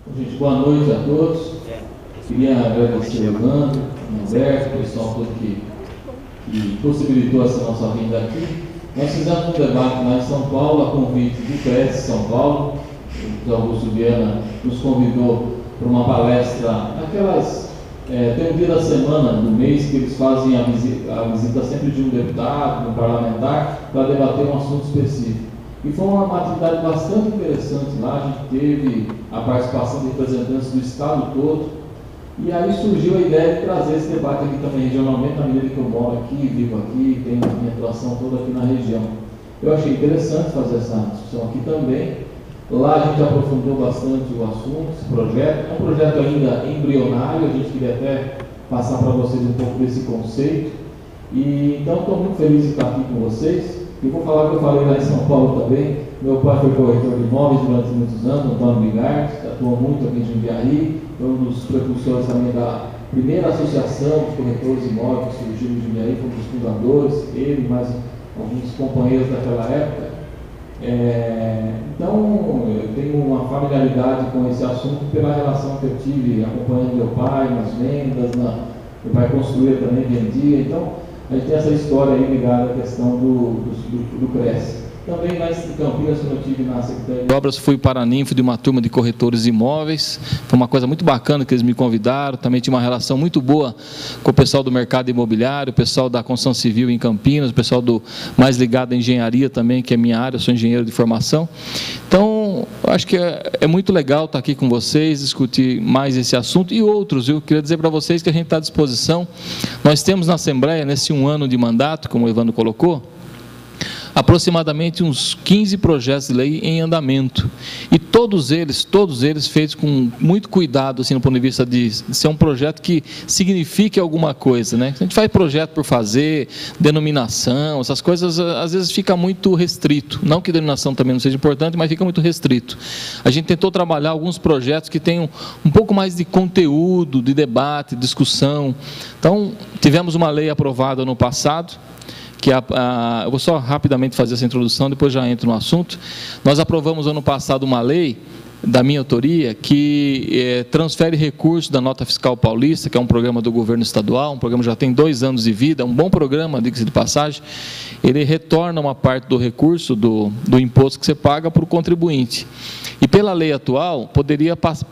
Gente, boa noite a todos. Queria agradecer ao Evandro, ao Humberto, o pessoal todo que possibilitou essa nossa vinda aqui. Nós fizemos um debate lá em São Paulo, a convite do PS São Paulo. O José Augusto Viana nos convidou para uma palestra, tem um dia da semana, do mês, que eles fazem a visita sempre de um deputado, um parlamentar, para debater um assunto específico. E foi uma atividade bastante interessante lá. A gente teve a participação de representantes do estado todo, e aí surgiu a ideia de trazer esse debate aqui também regionalmente, na medida que eu moro aqui, vivo aqui, tenho a minha atuação toda aqui na região. Eu achei interessante fazer essa discussão aqui também. Lá a gente aprofundou bastante o assunto, esse projeto. É um projeto ainda embrionário, a gente queria até passar para vocês um pouco desse conceito. E então estou muito feliz de estar aqui com vocês. E vou falar o que eu falei lá em São Paulo também. Meu pai foi corretor de imóveis durante muitos anos, Antônio Bigard, atuou muito aqui em Jundiaí, foi um dos precursores também da primeira associação de corretores de imóveis que surgiu em Jundiaí, foi um dos fundadores, ele e mais alguns companheiros daquela época. Então, eu tenho uma familiaridade com esse assunto pela relação que eu tive acompanhando meu pai nas vendas, meu pai construía também, vendia. Então, a gente tem essa história aí ligada à questão do CRES. Também lá em Campinas, quando eu estive na Secretaria de Obras, fui paraninfo de uma turma de corretores de imóveis. Foi uma coisa muito bacana que eles me convidaram. Também tinha uma relação muito boa com o pessoal do mercado imobiliário, o pessoal da construção civil em Campinas, o pessoal mais ligado à engenharia também, que é minha área, eu sou engenheiro de formação. Então, acho que é muito legal estar aqui com vocês, discutir mais esse assunto e outros. Eu queria dizer para vocês que a gente está à disposição. Nós temos na Assembleia, nesse 1 ano de mandato, como o Evandro colocou, aproximadamente uns 15 projetos de lei em andamento, e todos eles feitos com muito cuidado, assim, do ponto de vista de ser um projeto que signifique alguma coisa, né? A gente faz projeto por fazer, denominação, essas coisas, às vezes fica muito restrito, não que denominação também não seja importante, mas fica muito restrito. A gente tentou trabalhar alguns projetos que tenham um pouco mais de conteúdo, de debate, discussão. Então, tivemos uma lei aprovada no passado, que eu vou só rapidamente fazer essa introdução, depois já entro no assunto. Nós aprovamos ano passado uma lei, da minha autoria, que transfere recursos da Nota Fiscal Paulista, que é um programa do governo estadual, um programa que já tem 2 anos de vida, um bom programa, diga-se de passagem. Ele retorna uma parte do recurso do imposto que você paga para o contribuinte. E pela lei atual,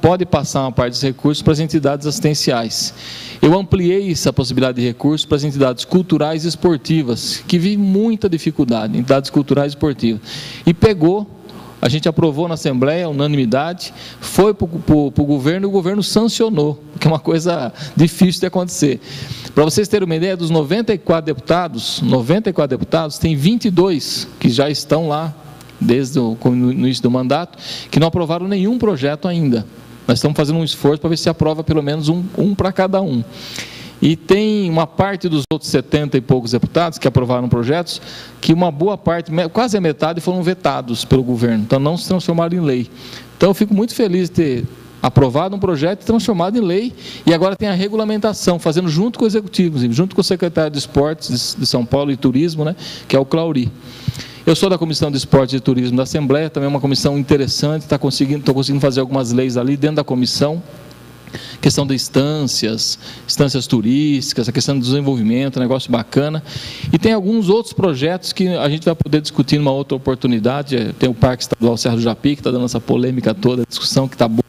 pode passar uma parte dos recursos para as entidades assistenciais. Eu ampliei essa possibilidade de recursos para as entidades culturais e esportivas, que vivem muita dificuldade, entidades culturais e esportivas. E a gente aprovou na Assembleia, unanimidade, foi para o governo e o governo sancionou, que é uma coisa difícil de acontecer. Para vocês terem uma ideia, dos 94 deputados, tem 22 que já estão lá, desde o início do mandato, que não aprovaram nenhum projeto ainda. Nós estamos fazendo um esforço para ver se aprova pelo menos um para cada um. E tem uma parte dos outros 70 e poucos deputados que aprovaram projetos, que uma boa parte, quase a metade, foram vetados pelo governo, então não se transformaram em lei. Então eu fico muito feliz de ter aprovado um projeto e transformado em lei, e agora tem a regulamentação, fazendo junto com o Executivo, junto com o secretário de Esportes de São Paulo e Turismo, né, que é o Clauri. Eu sou da Comissão de Esporte e Turismo da Assembleia, também é uma comissão interessante, estou conseguindo fazer algumas leis ali dentro da comissão, questão de instâncias turísticas, a questão do desenvolvimento, negócio bacana. E tem alguns outros projetos que a gente vai poder discutir numa outra oportunidade. Tem o Parque Estadual Serra do Japi, que está dando essa polêmica toda, discussão que está boa.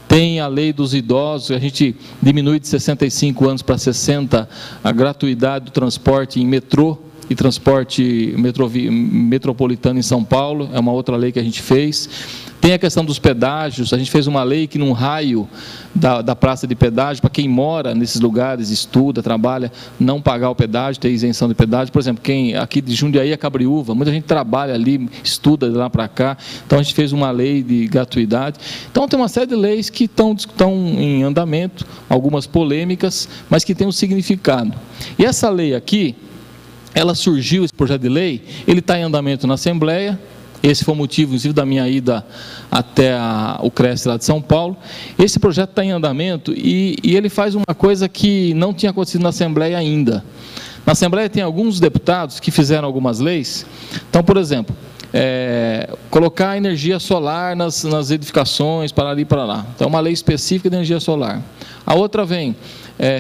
Tem a lei dos idosos, a gente diminui de 65 anos para 60 a gratuidade do transporte em metrô e transporte metropolitano em São Paulo, é uma outra lei que a gente fez. Tem a questão dos pedágios, a gente fez uma lei que num raio da praça de pedágio, para quem mora nesses lugares, estuda, trabalha, não pagar o pedágio, ter isenção de pedágio. Por exemplo, quem aqui de Jundiaí é Cabriúva, muita gente trabalha ali, estuda de lá para cá, então a gente fez uma lei de gratuidade. Então tem uma série de leis que estão em andamento, algumas polêmicas, mas que têm um significado. E essa lei aqui, ela surgiu, esse projeto de lei, ele está em andamento na Assembleia. Esse foi o motivo, inclusive, da minha ida até o CRES lá de São Paulo. Esse projeto está em andamento e ele faz uma coisa que não tinha acontecido na Assembleia ainda. Na Assembleia tem alguns deputados que fizeram algumas leis. Então, por exemplo, colocar energia solar nas edificações, para ali e para lá. Então, uma lei específica de energia solar. A outra vem,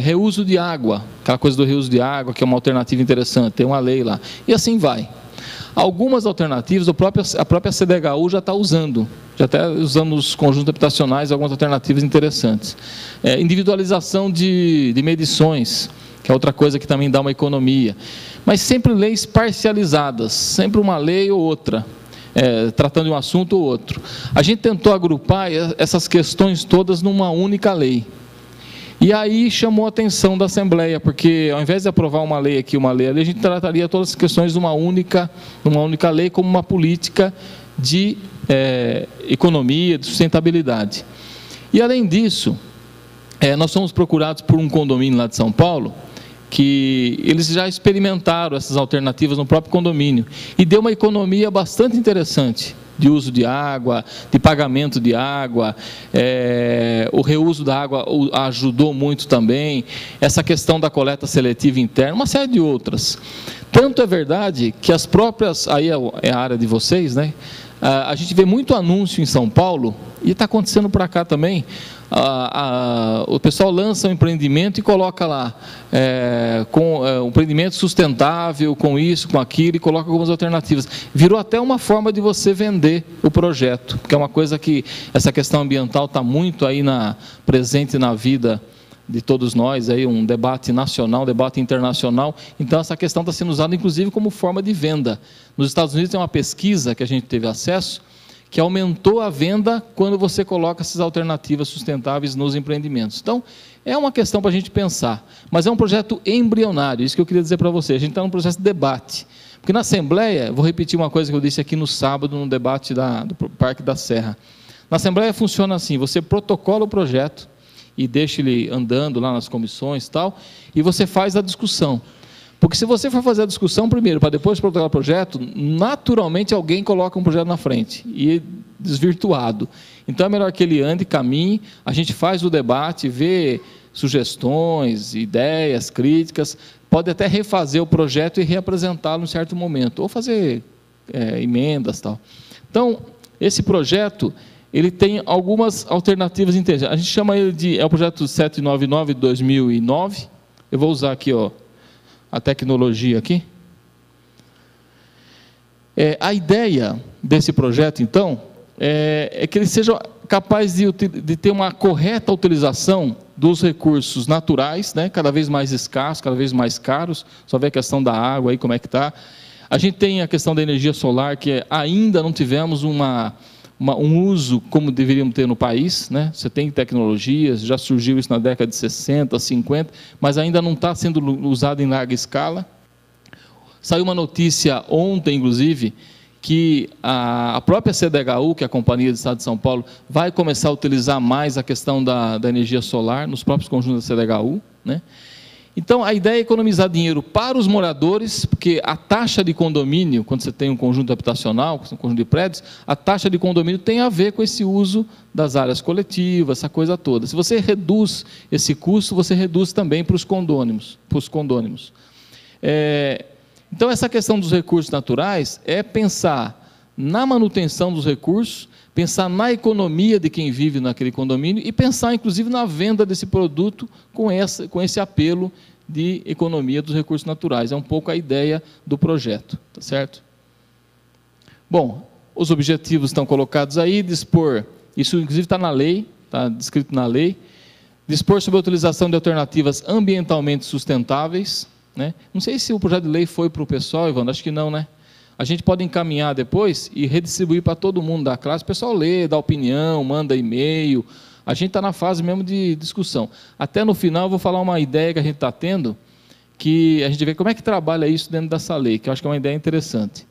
reuso de água, aquela coisa do reuso de água, que é uma alternativa interessante, tem uma lei lá. E assim vai. Algumas alternativas, a própria CDHU já está usando os conjuntos habitacionais, algumas alternativas interessantes. Individualização de medições, que é outra coisa que também dá uma economia. Mas sempre leis parcializadas, sempre uma lei ou outra, tratando de um assunto ou outro. A gente tentou agrupar essas questões todas numa única lei. E aí chamou a atenção da Assembleia, porque ao invés de aprovar uma lei aqui, uma lei ali, a gente trataria todas as questões numa única lei, como uma política de economia, de sustentabilidade. E além disso, nós fomos procurados por um condomínio lá de São Paulo, que eles já experimentaram essas alternativas no próprio condomínio, e deu uma economia bastante interessante, de uso de água, de pagamento de água, o reuso da água ajudou muito também, essa questão da coleta seletiva interna, uma série de outras. Tanto é verdade que as próprias, aí é a área de vocês, né? A gente vê muito anúncio em São Paulo, e está acontecendo por cá também, o pessoal lança um empreendimento e coloca lá, um empreendimento sustentável, com isso, com aquilo, e coloca algumas alternativas. Virou até uma forma de você vender o projeto, porque é uma coisa que, essa questão ambiental está muito aí presente na vida de todos nós, aí um debate nacional, um debate internacional, então essa questão está sendo usada inclusive como forma de venda. Nos Estados Unidos tem uma pesquisa que a gente teve acesso, que aumentou a venda quando você coloca essas alternativas sustentáveis nos empreendimentos. Então, é uma questão para a gente pensar, mas é um projeto embrionário, isso que eu queria dizer para você, a gente está num processo de debate, porque na Assembleia, vou repetir uma coisa que eu disse aqui no sábado, no debate do Parque da Serra, na Assembleia funciona assim, você protocola o projeto, e deixa ele andando lá nas comissões e tal, e você faz a discussão. Porque se você for fazer a discussão primeiro, para depois protocolar o projeto, naturalmente alguém coloca um projeto na frente, e desvirtuado. Então é melhor que ele ande, caminhe, a gente faz o debate, vê sugestões, ideias, críticas, pode até refazer o projeto e reapresentá-lo em certo momento, ou fazer emendas e tal. Então, esse projeto, ele tem algumas alternativas interessantes. A gente chama ele é o projeto 799 de 2009. Eu vou usar aqui, a tecnologia aqui. A ideia desse projeto, então, é que ele seja capaz de ter uma correta utilização dos recursos naturais, né, cada vez mais escassos, cada vez mais caros. Só vê a questão da água aí, como é que está. A gente tem a questão da energia solar, que ainda não tivemos um uso como deveríamos ter no país, né? Você tem tecnologias, já surgiu isso na década de 60, 50, mas ainda não está sendo usado em larga escala. Saiu uma notícia ontem, inclusive, que a própria CDHU, que é a Companhia do Estado de São Paulo, vai começar a utilizar mais a questão da energia solar nos próprios conjuntos da CDHU, né? Então, a ideia é economizar dinheiro para os moradores, porque a taxa de condomínio, quando você tem um conjunto habitacional, um conjunto de prédios, a taxa de condomínio tem a ver com esse uso das áreas coletivas, essa coisa toda. Se você reduz esse custo, você reduz também para os condôminos. Então, essa questão dos recursos naturais é pensar na manutenção dos recursos, pensar na economia de quem vive naquele condomínio e pensar, inclusive, na venda desse produto com esse apelo de economia dos recursos naturais. É um pouco a ideia do projeto, tá certo? Bom, os objetivos estão colocados aí, dispor, isso inclusive está na lei, está descrito na lei, dispor sobre a utilização de alternativas ambientalmente sustentáveis, né? Não sei se o projeto de lei foi para o pessoal, Ivandro, acho que não, né? A gente pode encaminhar depois e redistribuir para todo mundo da classe, o pessoal lê, dá opinião, manda e-mail, a gente está na fase mesmo de discussão. Até no final eu vou falar uma ideia que a gente está tendo, que a gente vê como é que trabalha isso dentro dessa lei, que eu acho que é uma ideia interessante.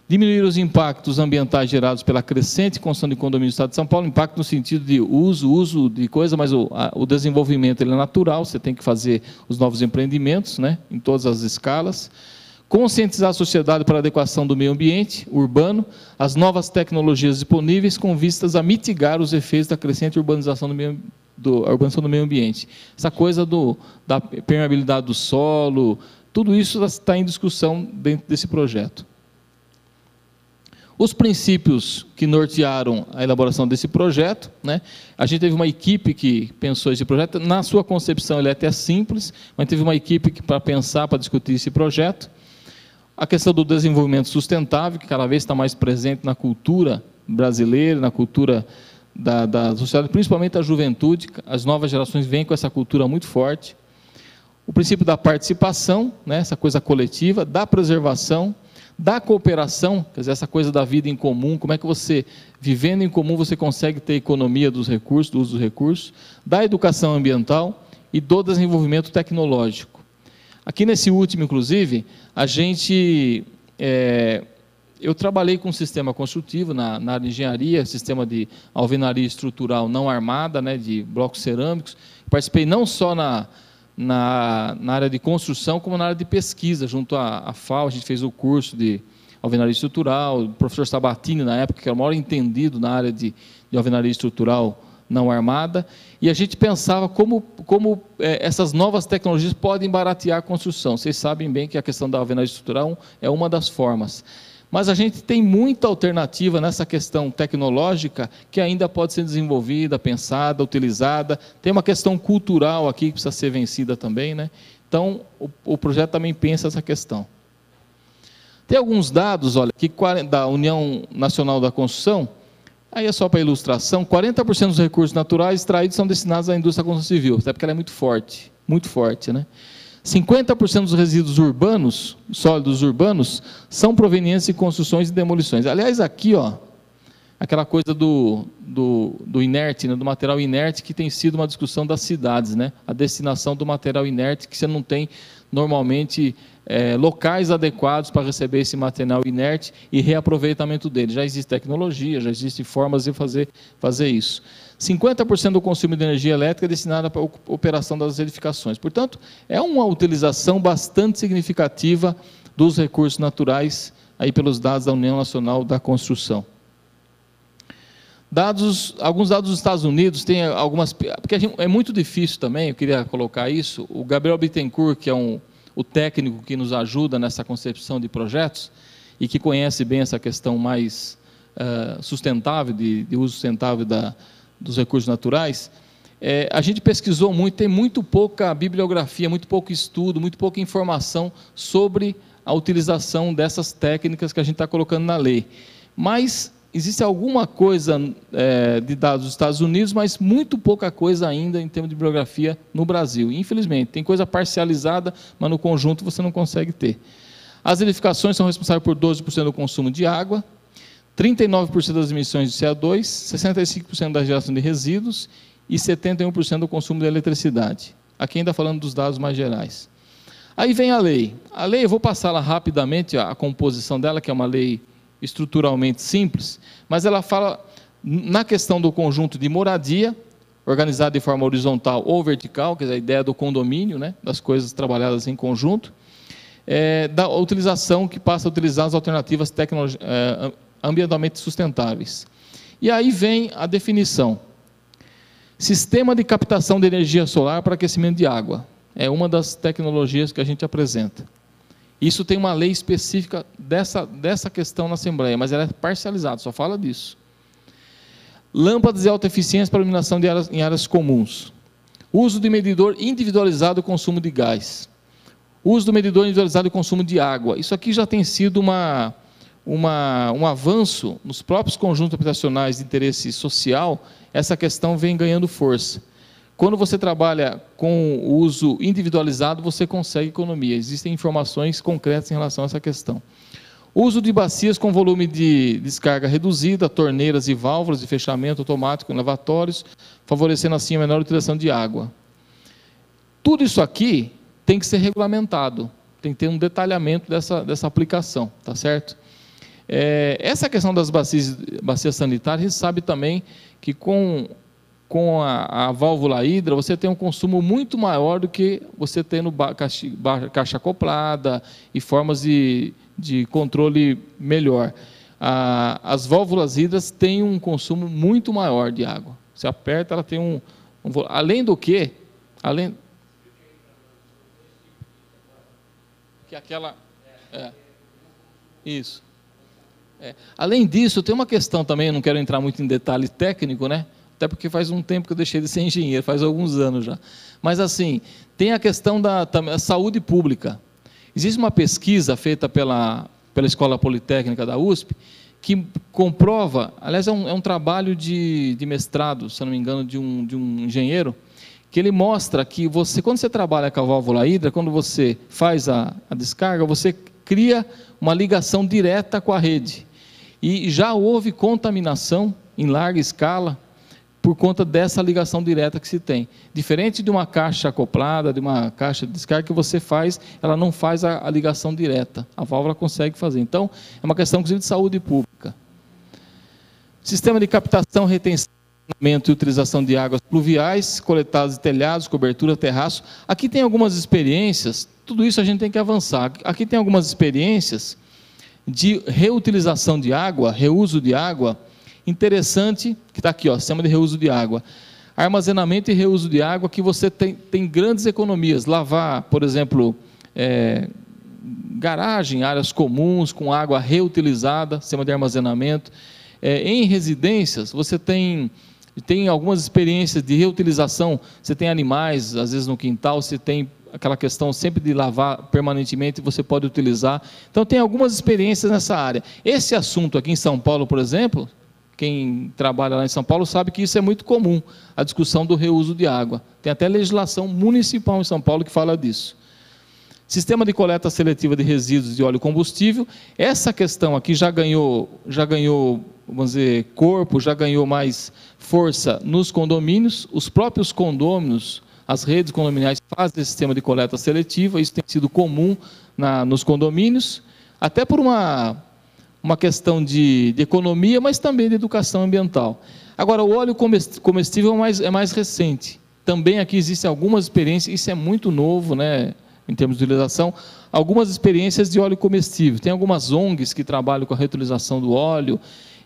Diminuir os impactos ambientais gerados pela crescente construção de condomínios do Estado de São Paulo, impacto no sentido de uso de coisa, mas o desenvolvimento ele é natural, você tem que fazer os novos empreendimentos, né, em todas as escalas. Conscientizar a sociedade para a adequação do meio ambiente urbano, as novas tecnologias disponíveis com vistas a mitigar os efeitos da crescente urbanização do meio ambiente. Essa coisa da permeabilidade do solo, tudo isso está em discussão dentro desse projeto. os princípios que nortearam a elaboração desse projeto, né? A gente teve uma equipe que pensou esse projeto. Na sua concepção ele é até simples, mas teve uma equipe para pensar, para discutir esse projeto. A questão do desenvolvimento sustentável, que cada vez está mais presente na cultura brasileira, na cultura da sociedade, principalmente a juventude. As novas gerações vêm com essa cultura muito forte. O princípio da participação, né, essa coisa coletiva, da preservação, da cooperação, quer dizer, essa coisa da vida em comum, como é que você, vivendo em comum, você consegue ter economia dos recursos, do uso dos recursos, da educação ambiental e do desenvolvimento tecnológico. Aqui nesse último, inclusive, eu trabalhei com um sistema construtivo na área de engenharia, sistema de alvenaria estrutural não armada, né, de blocos cerâmicos. Participei não só na área de construção, como na área de pesquisa, junto à FAO. A gente fez o curso de alvenaria estrutural, o professor Sabatini, na época, que era o maior entendido na área de alvenaria estrutural não armada, e a gente pensava como essas novas tecnologias podem baratear a construção. Vocês sabem bem que a questão da alvenaria estrutural é uma das formas. Mas a gente tem muita alternativa nessa questão tecnológica que ainda pode ser desenvolvida, pensada, utilizada. Tem uma questão cultural aqui que precisa ser vencida também, né? Então, o projeto também pensa essa questão. Tem alguns dados, olha, que da União Nacional da Construção, aí é só para ilustração, 40% dos recursos naturais extraídos são destinados à indústria da construção civil, até porque ela é muito forte, né? 50% dos resíduos urbanos, sólidos urbanos, são provenientes de construções e demolições. Aliás, aqui, ó, aquela coisa do inerte, né, do material inerte, que tem sido uma discussão das cidades, né? A destinação do material inerte, que você não tem, normalmente, locais adequados para receber esse material inerte e reaproveitamento dele. Já existe tecnologia, já existem formas de fazer isso. 50% do consumo de energia elétrica é destinado para a operação das edificações. Portanto, é uma utilização bastante significativa dos recursos naturais, aí pelos dados da União Nacional da Construção. Alguns dados dos Estados Unidos, tem algumas... Porque é muito difícil também, eu queria colocar isso, o Gabriel Bittencourt, que é o técnico que nos ajuda nessa concepção de projetos, e que conhece bem essa questão mais sustentável, de uso sustentável dos recursos naturais, a gente pesquisou muito, tem muito pouca bibliografia, muito pouco estudo, muito pouca informação sobre a utilização dessas técnicas que a gente está colocando na lei. Mas existe alguma coisa de dados dos Estados Unidos, mas muito pouca coisa ainda em termos de bibliografia no Brasil. Infelizmente, tem coisa parcializada, mas no conjunto você não consegue ter. As edificações são responsáveis por 12% do consumo de água, 39% das emissões de CO2, 65% da geração de resíduos e 71% do consumo de eletricidade. Aqui ainda falando dos dados mais gerais. Aí vem a lei. A lei, eu vou passá-la rapidamente, a composição dela, que é uma lei estruturalmente simples, mas ela fala na questão do conjunto de moradia, organizado de forma horizontal ou vertical, quer dizer, a ideia do condomínio, né, das coisas trabalhadas em conjunto, da utilização que passa a utilizar as alternativas ambientalmente sustentáveis. E aí vem a definição. Sistema de captação de energia solar para aquecimento de água. É uma das tecnologias que a gente apresenta. Isso tem uma lei específica dessa questão na Assembleia, mas ela é parcializada, só fala disso. Lâmpadas de alta eficiência para iluminação em áreas comuns. Uso de medidor individualizado do consumo de gás. Uso do medidor individualizado do consumo de água. Isso aqui já tem sido um avanço nos próprios conjuntos habitacionais de interesse social. Essa questão vem ganhando força. Quando você trabalha com o uso individualizado, você consegue economia. Existem informações concretas em relação a essa questão. Uso de bacias com volume de descarga reduzida, torneiras e válvulas de fechamento automático em lavatórios, favorecendo assim a menor utilização de água. Tudo isso aqui tem que ser regulamentado, tem que ter um detalhamento dessa aplicação, tá certo? Essa questão das bacias sanitárias, a gente sabe também que com a válvula hidra, você tem um consumo muito maior do que você tendo caixa acoplada e formas de controle melhor. As válvulas hidras têm um consumo muito maior de água. Você aperta, ela tem além do que, que aquela... isso. Além disso, tem uma questão também, eu não quero entrar muito em detalhe técnico, né? Até porque faz um tempo que eu deixei de ser engenheiro, faz alguns anos já. Mas assim, tem a questão da saúde pública. Existe uma pesquisa feita pela Escola Politécnica da USP, que comprova, aliás, é um trabalho de mestrado, se eu não me engano, de um engenheiro, que ele mostra que quando você trabalha com a válvula hidra, quando você faz a descarga, você cria uma ligação direta com a rede. E já houve contaminação em larga escala por conta dessa ligação direta que se tem. Diferente de uma caixa acoplada, de uma caixa de descarga que você faz, ela não faz a ligação direta. A válvula consegue fazer. Então, é uma questão, inclusive, de saúde pública. Sistema de captação, retenção, e utilização de águas pluviais, coletadas de telhados, cobertura, terraço. Aqui tem algumas experiências, tudo isso a gente tem que avançar. Aqui tem algumas experiências de reutilização de água, reuso de água, interessante, que está aqui, ó, sistema de reuso de água. Armazenamento e reuso de água, que você tem grandes economias. Lavar, por exemplo, garagem, áreas comuns, com água reutilizada, sistema de armazenamento. Em residências, você tem algumas experiências de reutilização, você tem animais, às vezes no quintal, você tem aquela questão sempre de lavar permanentemente, você pode utilizar. Então, tem algumas experiências nessa área. Esse assunto aqui em São Paulo, por exemplo, quem trabalha lá em São Paulo sabe que isso é muito comum, a discussão do reuso de água. Tem até legislação municipal em São Paulo que fala disso. Sistema de coleta seletiva de resíduos de óleo combustível. Essa questão aqui já ganhou, vamos dizer, corpo, já ganhou mais força nos condomínios. Os próprios condôminos, as redes condominiais fazem esse sistema de coleta seletiva, isso tem sido comum nos condomínios, até por uma questão de economia, mas também de educação ambiental. Agora, o óleo comestível é mais recente. Também aqui existem algumas experiências, isso é muito novo, né, em termos de utilização, algumas experiências de óleo comestível. Tem algumas ONGs que trabalham com a reutilização do óleo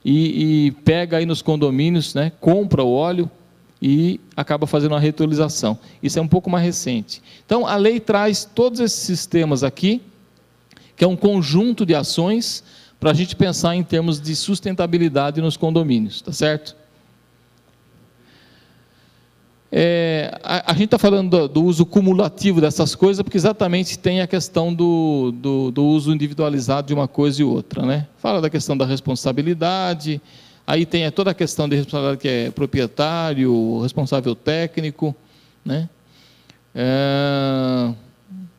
e pega aí nos condomínios, né, compra o óleo e acaba fazendo uma reutilização. Isso é um pouco mais recente. Então, a lei traz todos esses sistemas aqui, que é um conjunto de ações para a gente pensar em termos de sustentabilidade nos condomínios, tá certo? A gente está falando do uso cumulativo dessas coisas, porque exatamente tem a questão do uso individualizado de uma coisa e outra, né? Fala da questão da responsabilidade, aí tem toda a questão de responsabilidade que é proprietário, responsável técnico, né?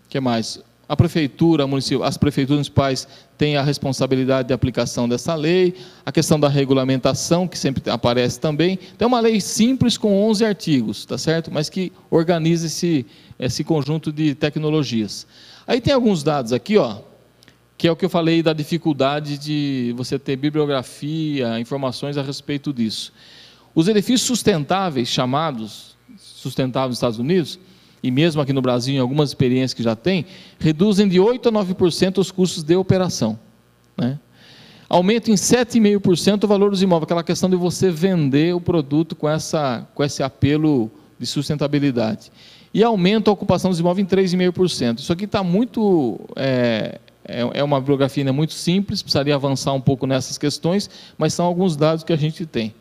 Que mais? A prefeitura municipal, as prefeituras municipais têm a responsabilidade de aplicação dessa lei, a questão da regulamentação, que sempre aparece também. Então, é uma lei simples com 11 artigos, tá certo? Mas que organiza esse conjunto de tecnologias. Aí tem alguns dados aqui, ó, que é o que eu falei da dificuldade de você ter bibliografia, informações a respeito disso. Os edifícios sustentáveis, chamados sustentáveis nos Estados Unidos, e mesmo aqui no Brasil, em algumas experiências que já tem, reduzem de 8% a 9% os custos de operação, né? Aumenta em 7,5% o valor dos imóveis, aquela questão de você vender o produto com esse apelo de sustentabilidade. E aumenta a ocupação dos imóveis em 3,5%. Isso aqui está muito... É uma bibliografia ainda muito simples, precisaria avançar um pouco nessas questões, mas são alguns dados que a gente tem.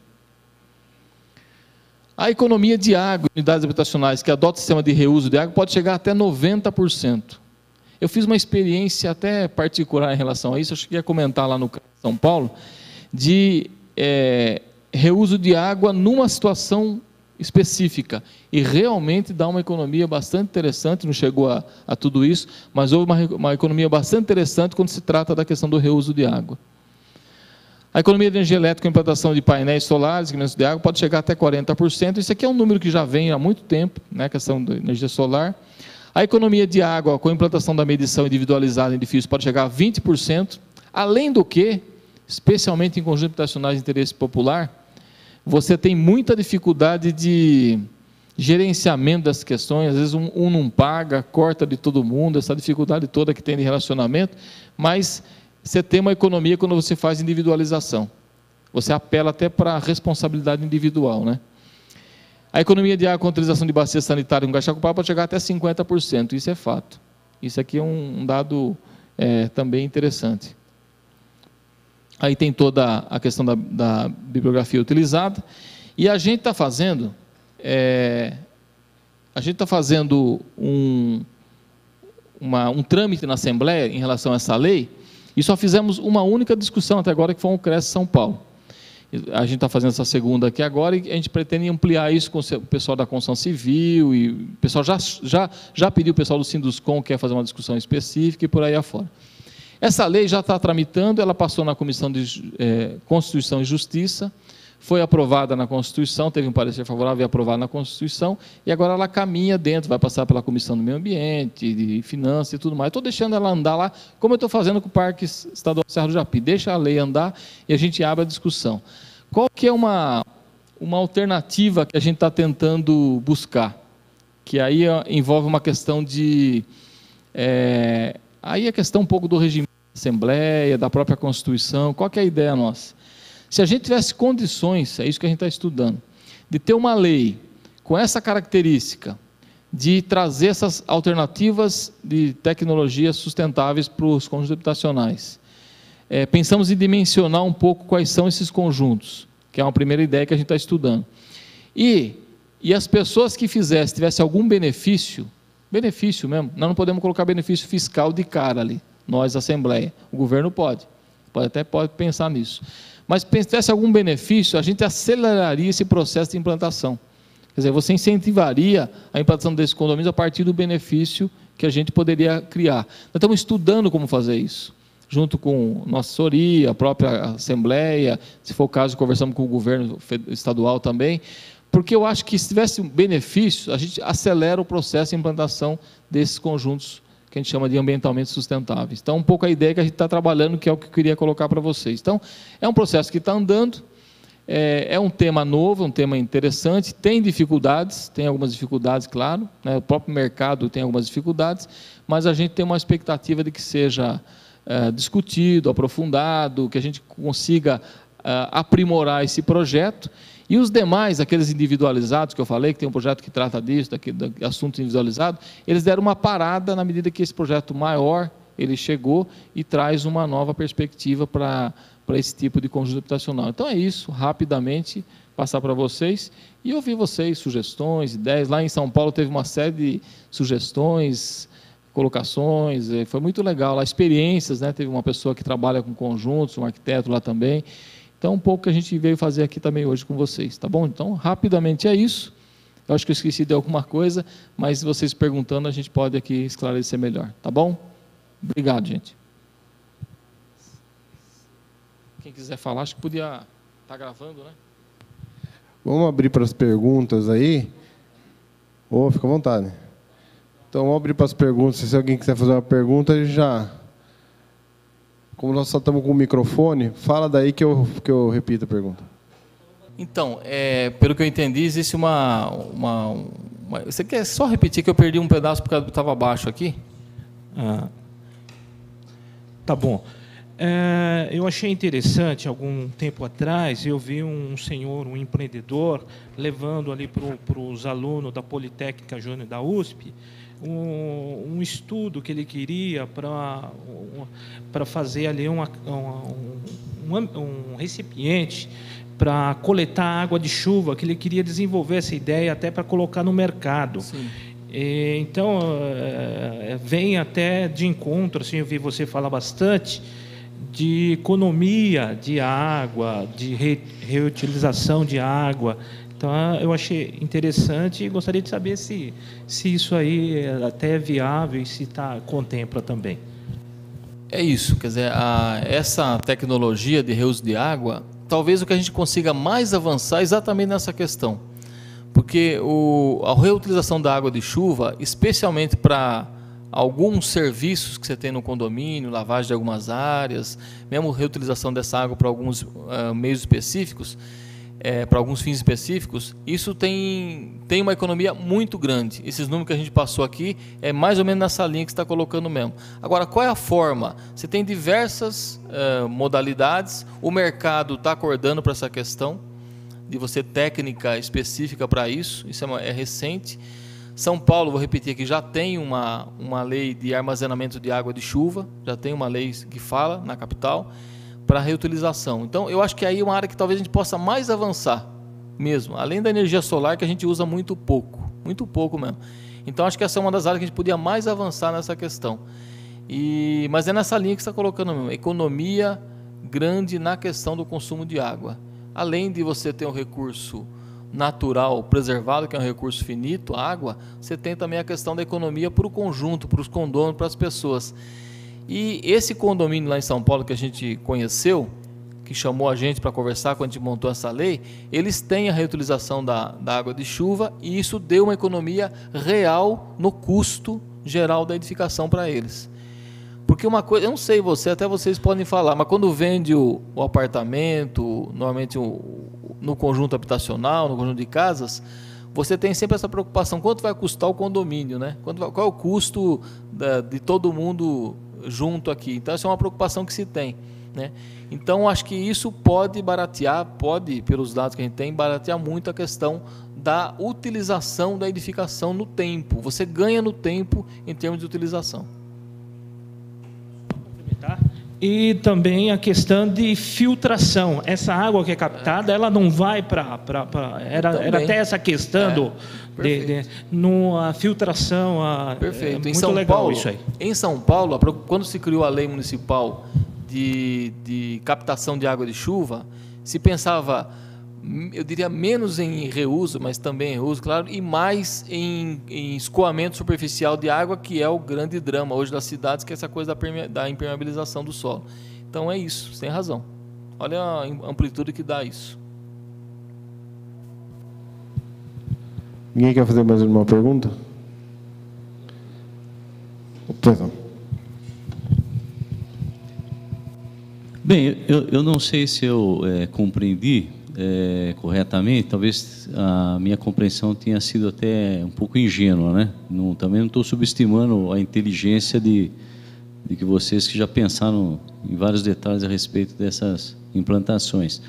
A economia de água, unidades habitacionais que adotam o sistema de reuso de água, pode chegar até 90%. Eu fiz uma experiência até particular em relação a isso, eu cheguei a comentar lá no São Paulo, de reuso de água numa situação específica, e realmente dá uma economia bastante interessante, não chegou a tudo isso, mas houve uma economia bastante interessante quando se trata da questão do reuso de água. A economia de energia elétrica com implantação de painéis solares, de água, pode chegar até 40%. Isso aqui é um número que já vem há muito tempo, né, a questão da energia solar. A economia de água com implantação da medição individualizada em edifícios pode chegar a 20%. Além do que, especialmente em conjuntos habitacionais de interesse popular, você tem muita dificuldade de gerenciamento das questões. Às vezes um não paga, corta de todo mundo, essa dificuldade toda que tem de relacionamento, mas... você tem uma economia quando você faz individualização. Você apela até para a responsabilidade individual, né? A economia de água com utilização de bacia sanitária com caixa ocupado pode chegar até 50%. Isso é fato. Isso aqui é um dado também interessante. Aí tem toda a questão da bibliografia utilizada. E a gente está fazendo, um trâmite na Assembleia em relação a essa lei, e só fizemos uma única discussão até agora, que foi o Congresso de São Paulo. A gente está fazendo essa segunda aqui agora, e a gente pretende ampliar isso com o pessoal da construção civil, e o pessoal já pediu, o pessoal do Sinduscom quer fazer uma discussão específica, e por aí afora. Essa lei já está tramitando, ela passou na Comissão de Constituição e Justiça, foi aprovada na Constituição, teve um parecer favorável e aprovada na Constituição, e agora ela caminha dentro, vai passar pela Comissão do Meio Ambiente, de Finanças e tudo mais. Estou deixando ela andar lá, como eu estou fazendo com o Parque Estadual Serra do Japi. Deixa a lei andar e a gente abre a discussão. Qual que é uma alternativa que a gente está tentando buscar? Que aí envolve uma questão de... aí a questão um pouco do regime da Assembleia, da própria Constituição. Qual que é a ideia nossa? Se a gente tivesse condições, é isso que a gente está estudando, de ter uma lei com essa característica, de trazer essas alternativas de tecnologias sustentáveis para os conjuntos habitacionais. Pensamos em dimensionar um pouco quais são esses conjuntos, que é uma primeira ideia que a gente está estudando. E as pessoas que tivessem algum benefício mesmo, nós não podemos colocar benefício fiscal de cara ali, nós, Assembleia, o governo pode pensar nisso. Mas se tivesse algum benefício, a gente aceleraria esse processo de implantação. Quer dizer, você incentivaria a implantação desses condomínios a partir do benefício que a gente poderia criar. Nós estamos estudando como fazer isso, junto com nossa assessoria, a própria Assembleia, se for o caso, conversamos com o governo estadual também, porque eu acho que se tivesse um benefício, a gente acelera o processo de implantação desses conjuntos que a gente chama de ambientalmente sustentáveis. Então, um pouco a ideia que a gente está trabalhando, que é o que eu queria colocar para vocês. Então, é um processo que está andando, é um tema novo, um tema interessante, tem dificuldades, tem algumas dificuldades, claro, né? O próprio mercado tem algumas dificuldades, mas a gente tem uma expectativa de que seja discutido, aprofundado, que a gente consiga aprimorar esse projeto. E os demais, aqueles individualizados que eu falei, que tem um projeto que trata disso, de assunto individualizado, eles deram uma parada na medida que esse projeto maior, ele chegou e traz uma nova perspectiva para esse tipo de conjunto habitacional. Então é isso, rapidamente, passar para vocês e ouvir vocês, sugestões, ideias. Lá em São Paulo teve uma série de sugestões, colocações, foi muito legal. Lá, experiências, né? Teve uma pessoa que trabalha com conjuntos, um arquiteto lá também. Então, um pouco que a gente veio fazer aqui também hoje com vocês, tá bom? Então, rapidamente é isso. Eu acho que eu esqueci de alguma coisa, mas vocês perguntando, a gente pode aqui esclarecer melhor, tá bom? Obrigado, gente. Quem quiser falar, acho que podia estar gravando, né? Vamos abrir para as perguntas aí. Fica à vontade. Então, vamos abrir para as perguntas. Se alguém quiser fazer uma pergunta, já... Como nós só estamos com o microfone, fala daí que eu repito a pergunta. Então, pelo que eu entendi, existe Você quer só repetir que eu perdi um pedaço porque estava baixo aqui? Tá bom. Eu achei interessante, algum tempo atrás, eu vi um senhor, um empreendedor, levando ali para os alunos da Politécnica Júnior da USP, um estudo que ele queria para fazer ali um recipiente para coletar água de chuva, que ele queria desenvolver essa ideia até para colocar no mercado. Sim. Então, vem até de encontro, assim, eu vi você falar bastante, de economia de água, de reutilização de água. Então, eu achei interessante e gostaria de saber se isso aí até é viável e se contempla também. É isso, quer dizer, essa tecnologia de reuso de água, talvez o que a gente consiga mais avançar é exatamente nessa questão. Porque a reutilização da água de chuva, especialmente para alguns serviços que você tem no condomínio, lavagem de algumas áreas, mesmo reutilização dessa água para alguns meios específicos, para alguns fins específicos, isso tem uma economia muito grande. Esses números que a gente passou aqui é mais ou menos nessa linha que você está colocando mesmo. Agora, qual é a forma? Você tem diversas modalidades, o mercado está acordando para essa questão de você técnica específica para isso é recente. São Paulo, vou repetir aqui, já tem uma lei de armazenamento de água de chuva, já tem uma lei que fala na capital, para reutilização. Então, eu acho que aí é uma área que talvez a gente possa mais avançar mesmo, além da energia solar, que a gente usa muito pouco mesmo. Então, acho que essa é uma das áreas que a gente podia mais avançar nessa questão. Mas é nessa linha que você está colocando mesmo, economia grande na questão do consumo de água. Além de você ter um recurso natural preservado, que é um recurso finito, a água, você tem também a questão da economia para o conjunto, para os condôminos, para as pessoas. E esse condomínio lá em São Paulo que a gente conheceu, que chamou a gente para conversar quando a gente montou essa lei, eles têm a reutilização da água de chuva, e isso deu uma economia real no custo geral da edificação para eles. Porque uma coisa, eu não sei até vocês podem falar, mas quando vende o apartamento, normalmente no conjunto habitacional, no conjunto de casas, você tem sempre essa preocupação, quanto vai custar o condomínio, né? Qual é o custo de todo mundo junto aqui? Então, essa é uma preocupação que se tem, né? Então, acho que isso pode baratear, pelos dados que a gente tem, baratear muito a questão da utilização da edificação no tempo. Você ganha no tempo em termos de utilização. E também a questão de filtração. Essa água que é captada, ela não vai para... Era até essa questão a filtração. Perfeito. Muito legal Paulo, isso aí. Em São Paulo, quando se criou a lei municipal de captação de água de chuva, se pensava, eu diria, menos em reuso, mas também em reuso, claro, e mais em escoamento superficial de água, que é o grande drama hoje das cidades, que é essa coisa da impermeabilização do solo. Então é isso, você tem razão. Olha a amplitude que dá isso. Ninguém quer fazer mais uma pergunta? Perdão. Bem, eu não sei se eu compreendi corretamente, talvez a minha compreensão tenha sido até um pouco ingênua, né? Também não estou subestimando a inteligência de que vocês que já pensaram em vários detalhes a respeito dessas implantações.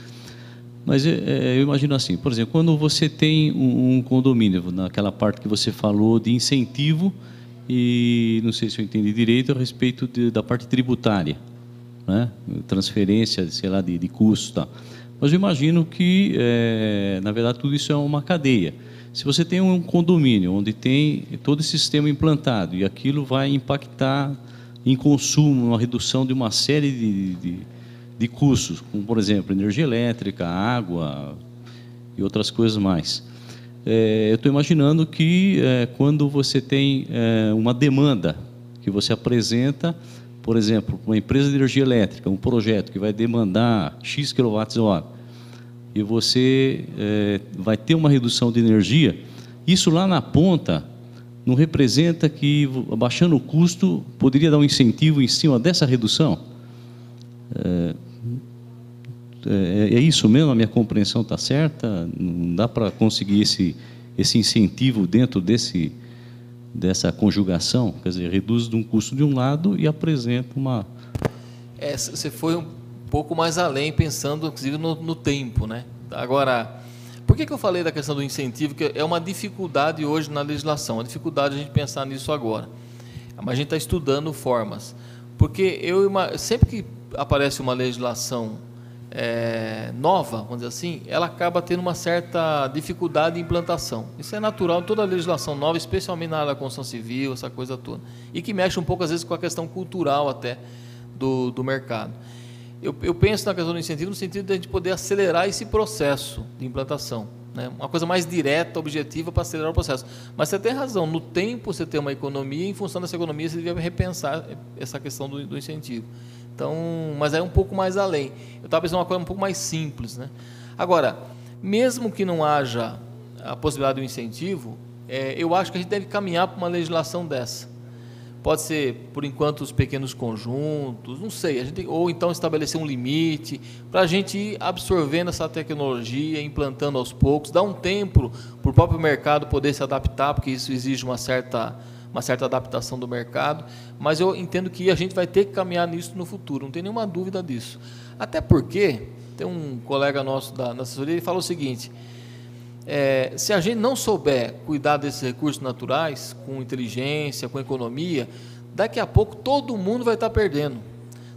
Mas eu imagino assim, por exemplo, quando você tem um condomínio, naquela parte que você falou de incentivo, e não sei se eu entendi direito a respeito da parte tributária, né? Transferência, sei lá, de custo, tá? Mas eu imagino que, na verdade, tudo isso é uma cadeia. Se você tem um condomínio onde tem todo esse sistema implantado e aquilo vai impactar em consumo, uma redução de uma série de custos, como, por exemplo, energia elétrica, água e outras coisas mais. Eu estou imaginando que, quando você tem uma demanda que você apresenta, por exemplo, uma empresa de energia elétrica, um projeto que vai demandar X kWh, e você vai ter uma redução de energia, isso lá na ponta não representa que, abaixando o custo, poderia dar um incentivo em cima dessa redução? É isso mesmo? A minha compreensão está certa? Não dá para conseguir esse incentivo dentro dessa conjugação? Quer dizer, reduz um custo de um lado e apresenta uma... Você foi um pouco mais além, pensando inclusive no tempo, né? Agora, por que eu falei da questão do incentivo? Que é uma dificuldade hoje na legislação, a dificuldade de a gente pensar nisso agora. Mas a gente está estudando formas. Porque sempre que aparece uma legislação nova, vamos dizer assim, ela acaba tendo uma certa dificuldade de implantação. Isso é natural em toda a legislação nova, especialmente na área da construção civil, essa coisa toda. E que mexe um pouco, às vezes, com a questão cultural até do mercado. Eu penso na questão do incentivo no sentido de a gente poder acelerar esse processo de implantação, né? Uma coisa mais direta, objetiva, para acelerar o processo. Mas você tem razão, no tempo você tem uma economia, e em função dessa economia você deve repensar essa questão do incentivo. Então, mas é um pouco mais além. Eu estava pensando uma coisa um pouco mais simples, né? Agora, mesmo que não haja a possibilidade do incentivo, eu acho que a gente deve caminhar para uma legislação dessa. Pode ser, por enquanto, os pequenos conjuntos, não sei, ou então estabelecer um limite, para a gente ir absorvendo essa tecnologia, implantando aos poucos, dar um tempo para o próprio mercado poder se adaptar, porque isso exige uma certa adaptação do mercado, mas eu entendo que a gente vai ter que caminhar nisso no futuro, não tem nenhuma dúvida disso. Até porque, tem um colega nosso da assessoria, ele falou o seguinte, se a gente não souber cuidar desses recursos naturais, com inteligência, com economia, daqui a pouco todo mundo vai estar perdendo.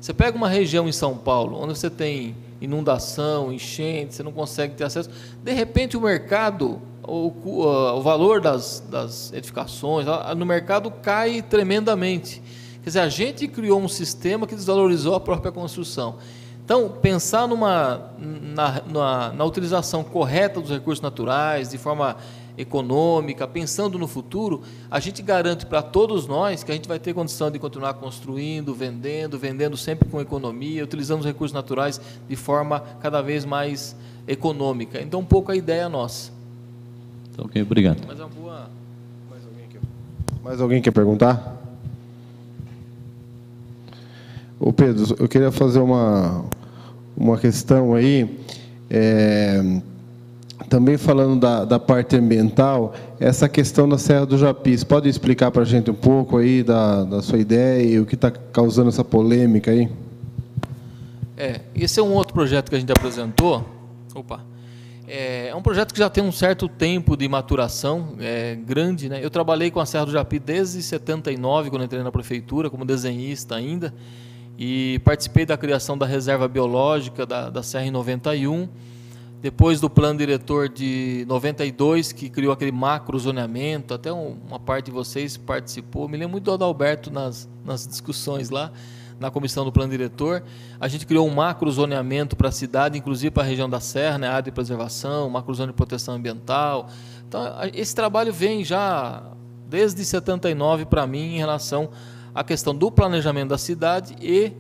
Você pega uma região em São Paulo, onde você tem inundação, enchente, você não consegue ter acesso, de repente o mercado, o valor das edificações no mercado cai tremendamente. Quer dizer, a gente criou um sistema que desvalorizou a própria construção. Então, pensar na utilização correta dos recursos naturais, de forma econômica, pensando no futuro, a gente garante para todos nós que a gente vai ter condição de continuar construindo, vendendo sempre com economia, utilizando os recursos naturais de forma cada vez mais econômica. Então, um pouco a ideia nossa. Então, ok, obrigado. Mas é uma boa... Mais alguém quer perguntar? Ô Pedro, eu queria fazer uma questão aí, também falando da parte ambiental, essa questão da Serra do Japi. Você pode explicar para a gente um pouco aí da sua ideia e o que está causando essa polêmica aí? Esse é um outro projeto que a gente apresentou. É um projeto que já tem um certo tempo de maturação, grande, né? Eu trabalhei com a Serra do Japi desde 79, quando entrei na prefeitura, como desenhista ainda, e participei da criação da reserva biológica da Serra em 91, depois do plano diretor de 92, que criou aquele macro zoneamento, até uma parte de vocês participou, me lembro muito do Adalberto nas discussões lá, na comissão do plano diretor. A gente criou um macro zoneamento para a cidade, inclusive para a região da Serra, né, área de preservação, macro zona de proteção ambiental. Então, esse trabalho vem já desde 79 para mim em relação à questão do planejamento da cidade e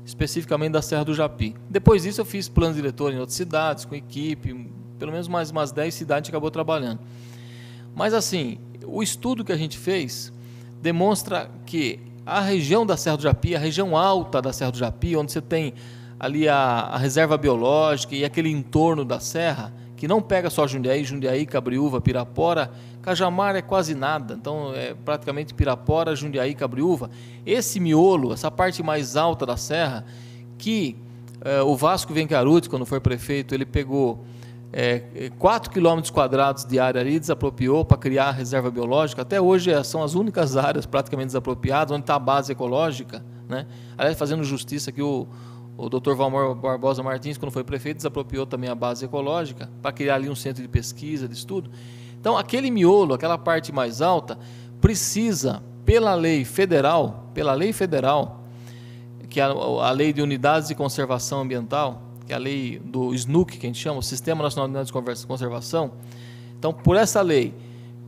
especificamente da Serra do Japi. Depois disso eu fiz plano diretor em outras cidades, com equipe, pelo menos mais umas 10 cidades a gente acabou trabalhando. Mas assim, o estudo que a gente fez demonstra que a região da Serra do Japi, a região alta da Serra do Japi, onde você tem ali a reserva biológica e aquele entorno da serra, que não pega só Jundiaí, Cabriúva, Pirapora, Cajamar é quase nada, então é praticamente Pirapora, Jundiaí, Cabriúva. Esse miolo, essa parte mais alta da serra, que o Vasco Vencaruti, quando foi prefeito, ele pegou 4 quilômetros quadrados de área ali, desapropriou para criar a reserva biológica. Até hoje são as únicas áreas praticamente desapropriadas, onde está a base ecológica, né? Aliás, fazendo justiça aqui, o Dr. Valmor Barbosa Martins, quando foi prefeito, desapropriou também a base ecológica para criar ali um centro de pesquisa, de estudo. Então, aquele miolo, aquela parte mais alta, precisa, pela lei federal, que é a Lei de Unidades de Conservação Ambiental, que é a lei do SNUC, que a gente chama, o Sistema Nacional de Unidades de Conservação. Então, por essa lei,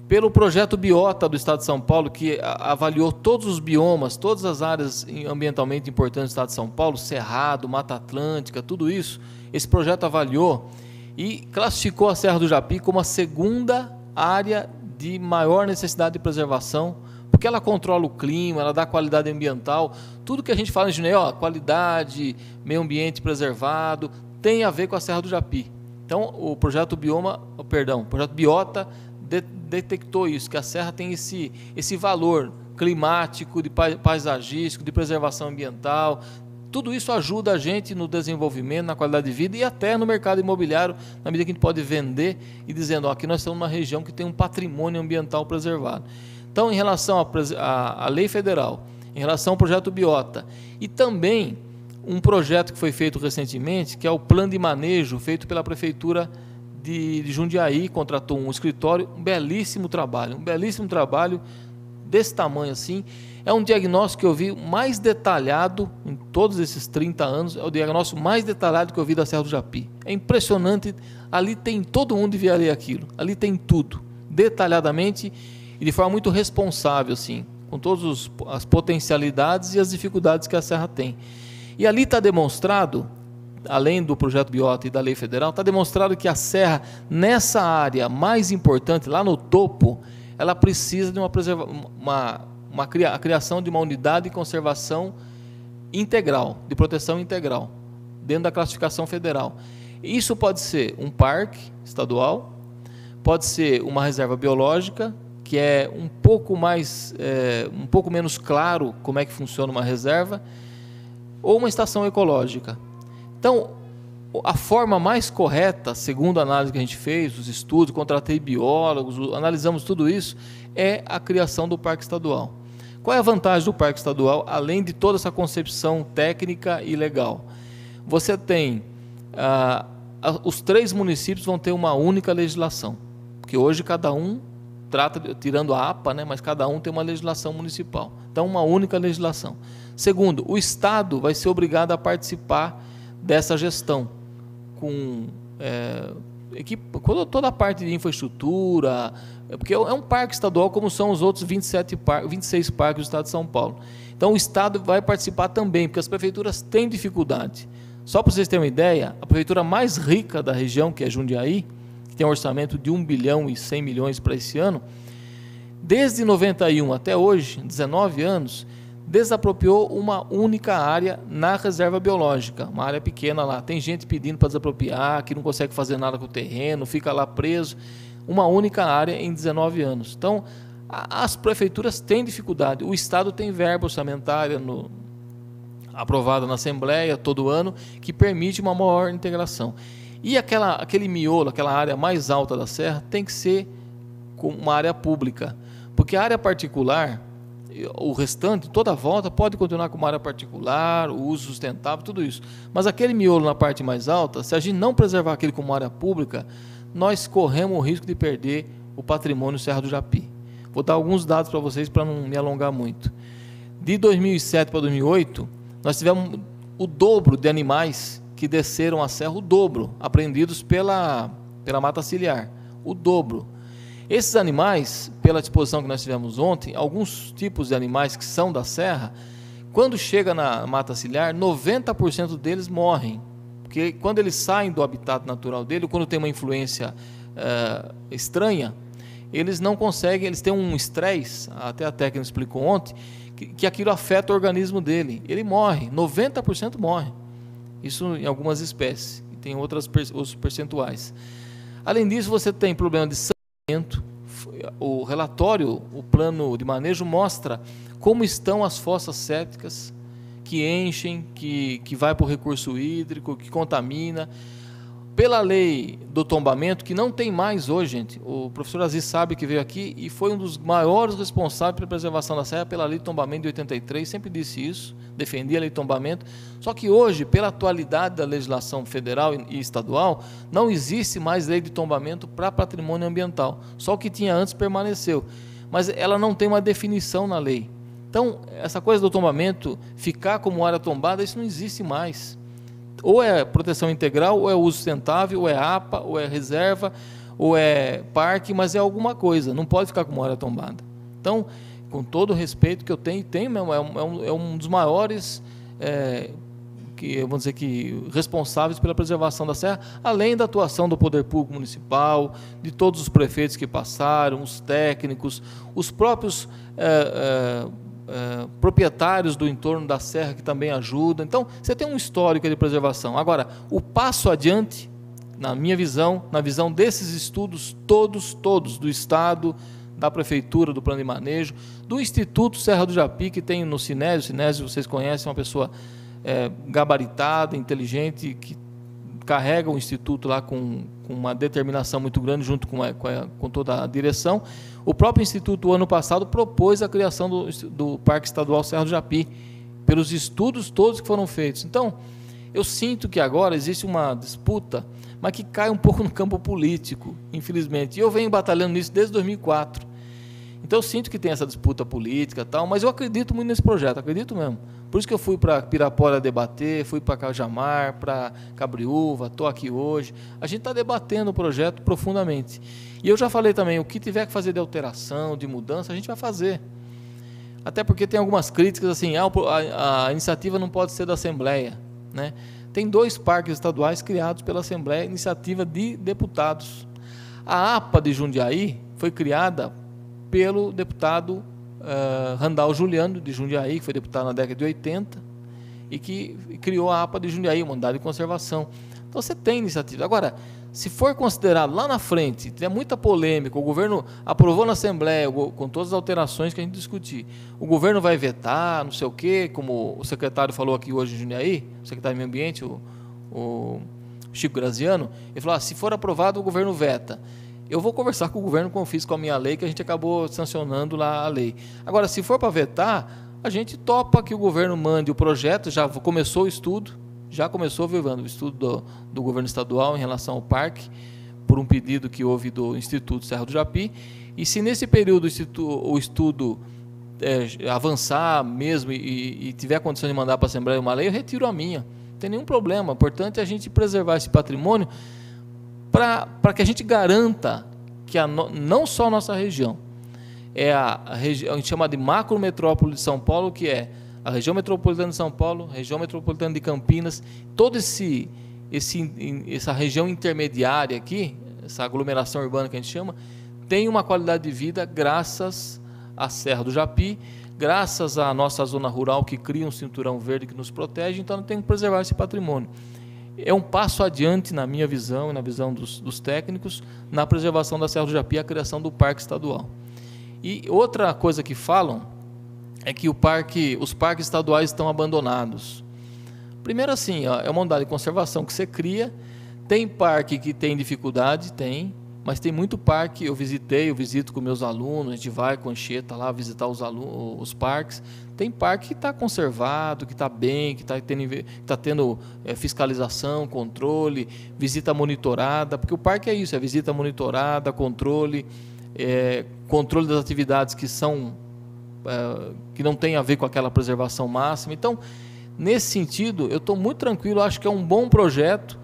pelo projeto Biota do Estado de São Paulo, que avaliou todos os biomas, todas as áreas ambientalmente importantes do Estado de São Paulo, Cerrado, Mata Atlântica, tudo isso, esse projeto avaliou e classificou a Serra do Japi como a segunda área de maior necessidade de preservação, porque ela controla o clima, ela dá qualidade ambiental, tudo que a gente fala em Jundiaí, qualidade, meio ambiente preservado, tem a ver com a Serra do Japi. Então, o projeto Biota detectou isso, que a serra tem esse valor climático, de paisagístico, de preservação ambiental. Tudo isso ajuda a gente no desenvolvimento, na qualidade de vida e até no mercado imobiliário, na medida que a gente pode vender e dizendo, aqui nós estamos numa região que tem um patrimônio ambiental preservado. Então, em relação à lei federal, em relação ao projeto Biota, e também um projeto que foi feito recentemente, que é o plano de manejo, feito pela Prefeitura de Jundiaí, contratou um escritório, um belíssimo trabalho desse tamanho assim. É um diagnóstico que eu vi mais detalhado em todos esses 30 anos, é o diagnóstico mais detalhado que eu vi da Serra do Japi. É impressionante, ali tem, todo mundo devia ler aquilo, ali tem tudo, detalhadamente e de forma muito responsável, assim, com todas as potencialidades e as dificuldades que a serra tem. E ali está demonstrado, além do projeto Biota e da lei federal, está demonstrado que a serra, nessa área mais importante, lá no topo, ela precisa de a criação de uma unidade de conservação integral, de proteção integral, dentro da classificação federal. Isso pode ser um parque estadual, pode ser uma reserva biológica, que é um pouco menos claro como é que funciona uma reserva, ou uma estação ecológica. Então, a forma mais correta, segundo a análise que a gente fez, os estudos, contratei biólogos, analisamos tudo isso, é a criação do parque estadual. Qual é a vantagem do Parque Estadual, além de toda essa concepção técnica e legal? Você tem, os 3 municípios vão ter uma única legislação, porque hoje cada um trata, tirando a APA, né, mas cada um tem uma legislação municipal. Então, uma única legislação. Segundo, o Estado vai ser obrigado a participar dessa gestão, com toda a parte de infraestrutura, porque é um parque estadual como são os outros 26 parques do Estado de São Paulo. Então, o Estado vai participar também, porque as prefeituras têm dificuldade. Só para vocês terem uma ideia, a prefeitura mais rica da região, que é Jundiaí, que tem um orçamento de 1 bilhão e 100 milhões para esse ano, desde 91 até hoje, 19 anos, desapropriou uma única área na reserva biológica, uma área pequena lá. Tem gente pedindo para desapropriar, que não consegue fazer nada com o terreno, fica lá preso. Uma única área em 19 anos. Então, as prefeituras têm dificuldade. O Estado tem verba orçamentária aprovada na Assembleia todo ano, que permite uma maior integração. E aquele miolo, aquela área mais alta da serra, tem que ser com uma área pública, porque a área particular, o restante, toda a volta, pode continuar com uma área particular, o uso sustentável, tudo isso. Mas aquele miolo na parte mais alta, se a gente não preservar aquele como área pública, nós corremos o risco de perder o patrimônio Serra do Japi. Vou dar alguns dados para vocês, para não me alongar muito. De 2007 para 2008, nós tivemos o dobro de animais que desceram a serra, o dobro, apreendidos pela mata ciliar, o dobro. Esses animais, pela disposição que nós tivemos ontem, alguns tipos de animais que são da serra, quando chega na mata ciliar, 90% deles morrem, porque quando eles saem do habitat natural dele, quando tem uma influência estranha, eles não conseguem, eles têm um estresse, até a técnica explicou ontem, que aquilo afeta o organismo dele, ele morre, 90% morre, isso em algumas espécies, e tem outros percentuais. Além disso, você tem problema de saneamento. O relatório, o plano de manejo mostra como estão as fossas sépticas que enchem, que vai para o recurso hídrico, que contamina. Pela lei do tombamento, que não tem mais hoje, gente, o professor Aziz sabe que veio aqui e foi um dos maiores responsáveis pela preservação da serra pela lei de tombamento de 83, sempre disse isso, defendia a lei de tombamento, só que hoje, pela atualidade da legislação federal e estadual, não existe mais lei de tombamento para patrimônio ambiental, só o que tinha antes permaneceu, mas ela não tem uma definição na lei. Então, essa coisa do tombamento, ficar como área tombada, isso não existe mais. Ou é proteção integral, ou é uso sustentável, ou é APA, ou é reserva, ou é parque, mas é alguma coisa, não pode ficar como área tombada. Então, com todo o respeito que eu tenho mesmo, é um dos maiores, vamos dizer que, responsáveis pela preservação da serra, além da atuação do Poder Público Municipal, de todos os prefeitos que passaram, os técnicos, os próprios proprietários do entorno da serra que também ajudam. Então, você tem um histórico de preservação. Agora, o passo adiante, na minha visão, na visão desses estudos todos do Estado, da Prefeitura, do Plano de Manejo, do Instituto Serra do Japi, que tem no Sinésio. O Sinésio, vocês conhecem, é uma pessoa gabaritada, inteligente, que carrega o Instituto lá com uma determinação muito grande, junto com toda a direção. O próprio Instituto, o ano passado, propôs a criação do Parque Estadual Serra do Japi, pelos estudos todos que foram feitos. Então, eu sinto que agora existe uma disputa, mas que cai um pouco no campo político, infelizmente. E eu venho batalhando nisso desde 2004. Então, eu sinto que tem essa disputa política e tal, mas eu acredito muito nesse projeto, acredito mesmo. Por isso que eu fui para Pirapora debater, fui para Cajamar, para Cabriúva, estou aqui hoje. A gente está debatendo o projeto profundamente. E eu já falei também, o que tiver que fazer de alteração, de mudança, a gente vai fazer. Até porque tem algumas críticas assim, a iniciativa não pode ser da Assembleia, né? Tem 2 parques estaduais criados pela Assembleia, iniciativa de deputados. A APA de Jundiaí foi criada pelo deputado Randall Juliano, de Jundiaí, que foi deputado na década de 80, e que criou a APA de Jundiaí, uma unidade de conservação. Então, você tem iniciativa. Agora, se for considerado lá na frente, tiver muita polêmica, o governo aprovou na Assembleia, com todas as alterações que a gente discutir, o governo vai vetar, não sei o quê, como o secretário falou aqui hoje em Jundiaí, o secretário de Meio Ambiente, o Chico Graziano, ele falou, se for aprovado, o governo veta. eu vou conversar com o governo, como fiz com a minha lei, que a gente acabou sancionando lá a lei. Agora, se for para vetar, a gente topa que o governo mande o projeto, já começou o estudo, Vivando, o estudo do governo estadual em relação ao parque, por um pedido que houve do Instituto Serra do Japi, e se nesse período o estudo avançar mesmo e tiver condição de mandar para a Assembleia uma lei, eu retiro a minha, não tem nenhum problema. O importante é a gente preservar esse patrimônio para que a gente garanta que não só a nossa região, a gente chama de macrometrópole de São Paulo, que é a região metropolitana de São Paulo, região metropolitana de Campinas, toda essa região intermediária aqui, essa aglomeração urbana que a gente chama, tem uma qualidade de vida graças à Serra do Japi, graças à nossa zona rural que cria um cinturão verde que nos protege. Então, tem que preservar esse patrimônio. É um passo adiante, na minha visão e na visão dos técnicos, na preservação da Serra do Japi, a criação do Parque Estadual. E outra coisa que falam é que os parques estaduais estão abandonados. Primeiro, assim, é uma unidade de conservação que você cria. Tem parque que tem dificuldade, mas tem muito parque. Eu visito com meus alunos, a gente vai com a Anchieta lá visitar os parques. Tem parque que está conservado, que está bem, que está tendo fiscalização, controle, visita monitorada, porque o parque é isso, é visita monitorada, controle das atividades que não tem a ver com aquela preservação máxima. Então, nesse sentido, eu estou muito tranquilo, acho que é um bom projeto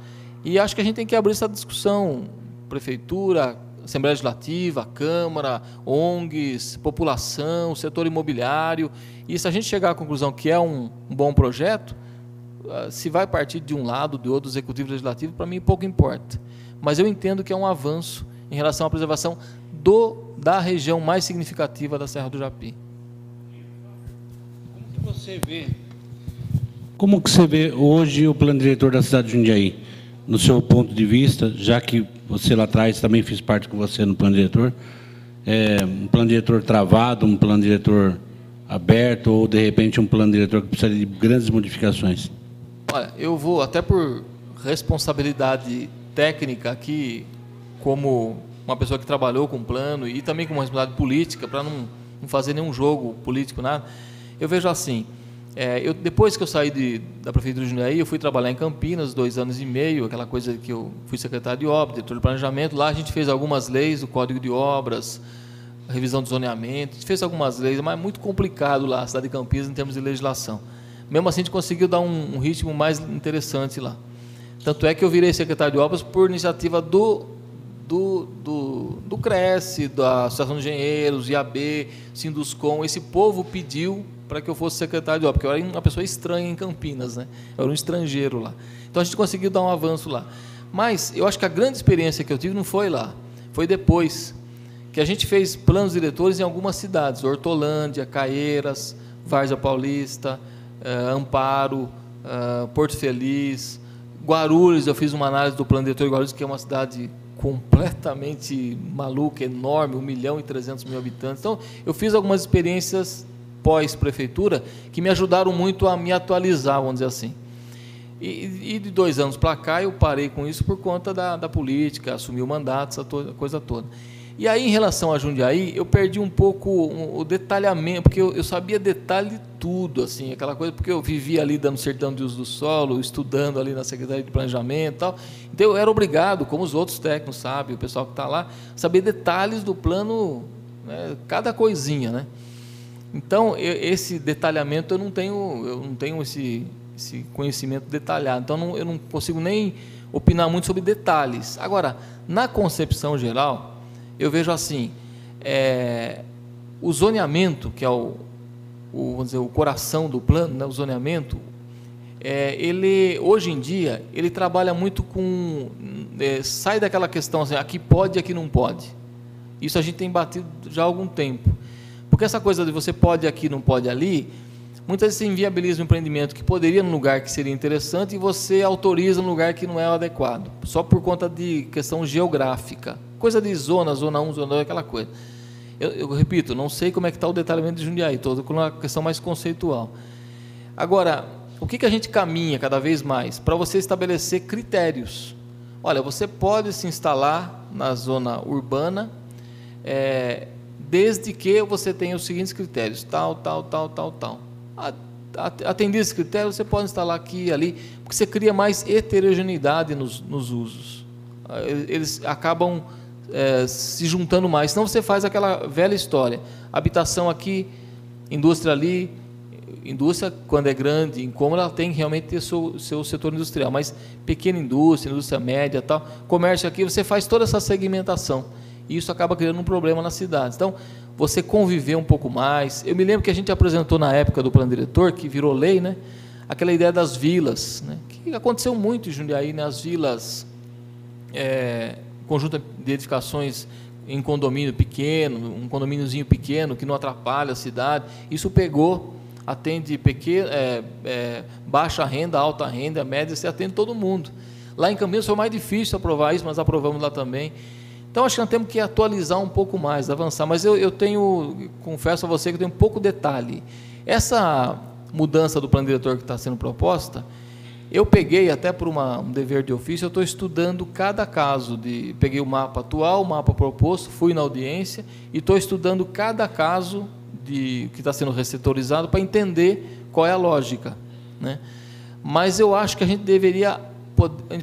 e acho que a gente tem que abrir essa discussão, Prefeitura, Assembleia Legislativa, Câmara, ONGs, população, setor imobiliário, e se a gente chegar à conclusão que é um bom projeto, se vai partir de um lado, de outro, do Executivo Legislativo, para mim pouco importa. Mas eu entendo que é um avanço em relação à preservação da região mais significativa da Serra do Japi. Como que você vê hoje o plano diretor da cidade de Jundiaí, no seu ponto de vista, já que você lá atrás também fez parte com você no plano diretor, um plano diretor travado, um plano diretor aberto ou, de repente, um plano diretor que precisa de grandes modificações? Olha, eu vou, até por responsabilidade técnica aqui, como uma pessoa que trabalhou com plano e também com uma responsabilidade política, para não fazer nenhum jogo político, nada, eu vejo assim, depois que eu saí da Prefeitura de Jundiaí, eu fui trabalhar em Campinas, 2 anos e meio, aquela coisa que eu fui secretário de obras, diretor de planejamento. Lá a gente fez algumas leis, o Código de Obras, a revisão do zoneamento, a gente fez algumas leis, mas é muito complicado lá, a cidade de Campinas, em termos de legislação. Mesmo assim, a gente conseguiu dar um ritmo mais interessante lá. Tanto é que eu virei secretário de obras por iniciativa do Cresce, da Associação de Engenheiros, IAB, Sinduscom. Esse povo pediu para que eu fosse secretário de obras, porque eu era uma pessoa estranha em Campinas, né? Eu era um estrangeiro lá. Então a gente conseguiu dar um avanço lá. Mas eu acho que a grande experiência que eu tive não foi lá, foi depois, que a gente fez planos diretores em algumas cidades, Hortolândia, Caieiras, Várzea Paulista, Amparo, Porto Feliz, Guarulhos. Eu fiz uma análise do plano diretor de Guarulhos, que é uma cidade completamente maluca, enorme, 1.300.000 habitantes. Então, eu fiz algumas experiências pós-prefeitura que me ajudaram muito a me atualizar, vamos dizer assim. E de 2 anos para cá, eu parei com isso por conta da política, assumi o mandato, essa coisa toda. E aí, em relação a Jundiaí, eu perdi um pouco o detalhamento, porque eu sabia detalhe de tudo, assim, aquela coisa, porque eu vivia ali dando certidão de uso do solo, estudando ali na Secretaria de Planejamento e tal. Então, eu era obrigado, como os outros técnicos sabem, o pessoal que está lá, saber detalhes do plano, né, cada coisinha, né? Então, esse detalhamento eu não tenho esse conhecimento detalhado. Então, eu não consigo nem opinar muito sobre detalhes. Agora, na concepção geral, eu vejo assim, o zoneamento, que é vamos dizer, o coração do plano, né, o zoneamento, ele, hoje em dia, ele trabalha muito com... sai daquela questão assim, aqui pode e aqui não pode. Isso a gente tem batido já há algum tempo. Porque essa coisa de você pode aqui, não pode ali, muitas vezes você inviabiliza um empreendimento que poderia num lugar que seria interessante e você autoriza num lugar que não é adequado, só por conta de questão geográfica. Coisa de zona 1, zona 2, aquela coisa. Eu repito, não sei como é que está o detalhamento de Jundiaí, estou com uma questão mais conceitual. Agora, o que a gente caminha cada vez mais? Para você estabelecer critérios. Olha, você pode se instalar na zona urbana, desde que você tenha os seguintes critérios, tal. Atender esses critérios, você pode instalar aqui e ali, porque você cria mais heterogeneidade nos usos. Eles acabam se juntando mais, senão você faz aquela velha história, habitação aqui, indústria ali. Indústria, quando é grande, incômoda, ela tem que realmente ter seu setor industrial, mas pequena indústria média, tal, comércio aqui, você faz toda essa segmentação, e isso acaba criando um problema nas cidades. Então, você conviver um pouco mais. Eu me lembro que a gente apresentou na época do plano diretor, que virou lei, né, aquela ideia das vilas, né, que aconteceu muito em Jundiaí, né, as vilas, conjunto de edificações em condomínio pequeno, um condomíniozinho pequeno, que não atrapalha a cidade, isso pegou. Atende baixa renda, alta renda, média, você atende todo mundo. Lá em Campinas foi mais difícil aprovar isso, mas aprovamos lá também. Então, acho que nós temos que atualizar um pouco mais, avançar. Mas eu confesso a você que eu tenho um pouco de detalhe. Essa mudança do plano diretor que está sendo proposta, eu peguei, até por um dever de ofício, eu estou estudando cada caso. Peguei o mapa atual, o mapa proposto, fui na audiência e estou estudando cada caso que está sendo ressetorizado para entender qual é a lógica, né? Mas eu acho que a gente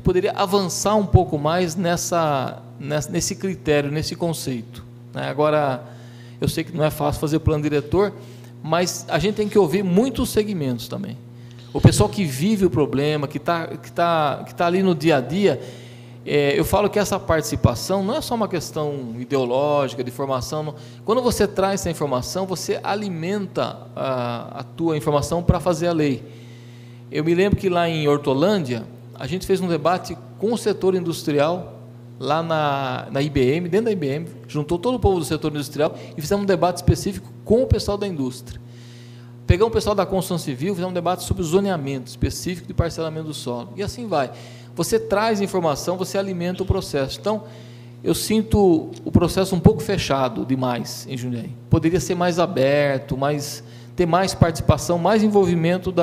poderia avançar um pouco mais nesse critério, nesse conceito, né? Agora, eu sei que não é fácil fazer plano diretor, mas a gente tem que ouvir muitos segmentos também. O pessoal que vive o problema, que tá ali no dia a dia. Eu falo que essa participação não é só uma questão ideológica, de formação. Não. Quando você traz essa informação, você alimenta a tua informação para fazer a lei. Eu me lembro que lá em Hortolândia, a gente fez um debate com o setor industrial, lá na IBM, dentro da IBM, juntou todo o povo do setor industrial e fizemos um debate específico com o pessoal da indústria. Pegamos o pessoal da construção civil, fizemos um debate sobre o zoneamento específico de parcelamento do solo. E assim vai. Você traz informação, você alimenta o processo. Então, eu sinto o processo um pouco fechado demais em Jundiaí. Poderia ser mais aberto, ter mais participação, mais envolvimento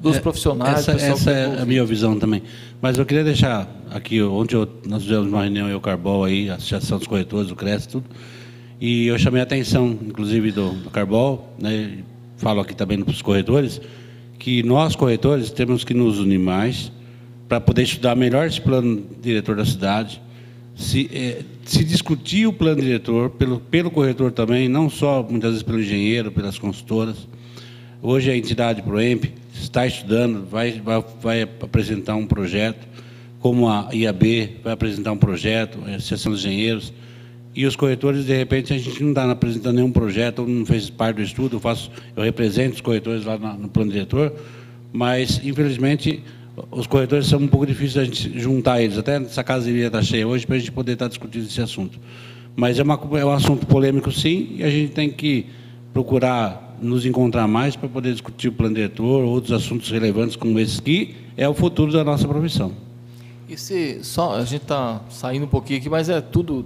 dos profissionais. Essa é a minha visão também. Mas eu queria deixar aqui, ontem nós fizemos uma reunião, eu, Carbol, aí, a Associação dos Corretores, o CRES, tudo, e eu chamei a atenção, inclusive, do Carbol, né, falo aqui também para os corretores, que nós, corretores, temos que nos unir mais, para poder estudar melhor esse plano diretor da cidade, se discutir o plano diretor pelo corretor também, não só muitas vezes pelo engenheiro, pelas consultoras. Hoje a entidade PROEMP está estudando, vai apresentar um projeto, como a IAB vai apresentar um projeto, a Associação dos Engenheiros, e os corretores, de repente, a gente não está apresentando nenhum projeto, ou não fez parte do estudo, eu represento os corretores lá no plano diretor, mas, infelizmente, os corretores são um pouco difíceis a gente juntar eles, até essa casa iria estar cheia hoje para a gente poder estar discutindo esse assunto. Mas é um assunto polêmico, sim, e a gente tem que procurar nos encontrar mais para poder discutir o plano diretor, outros assuntos relevantes como esse, que é o futuro da nossa profissão. A gente está saindo um pouquinho aqui, mas tudo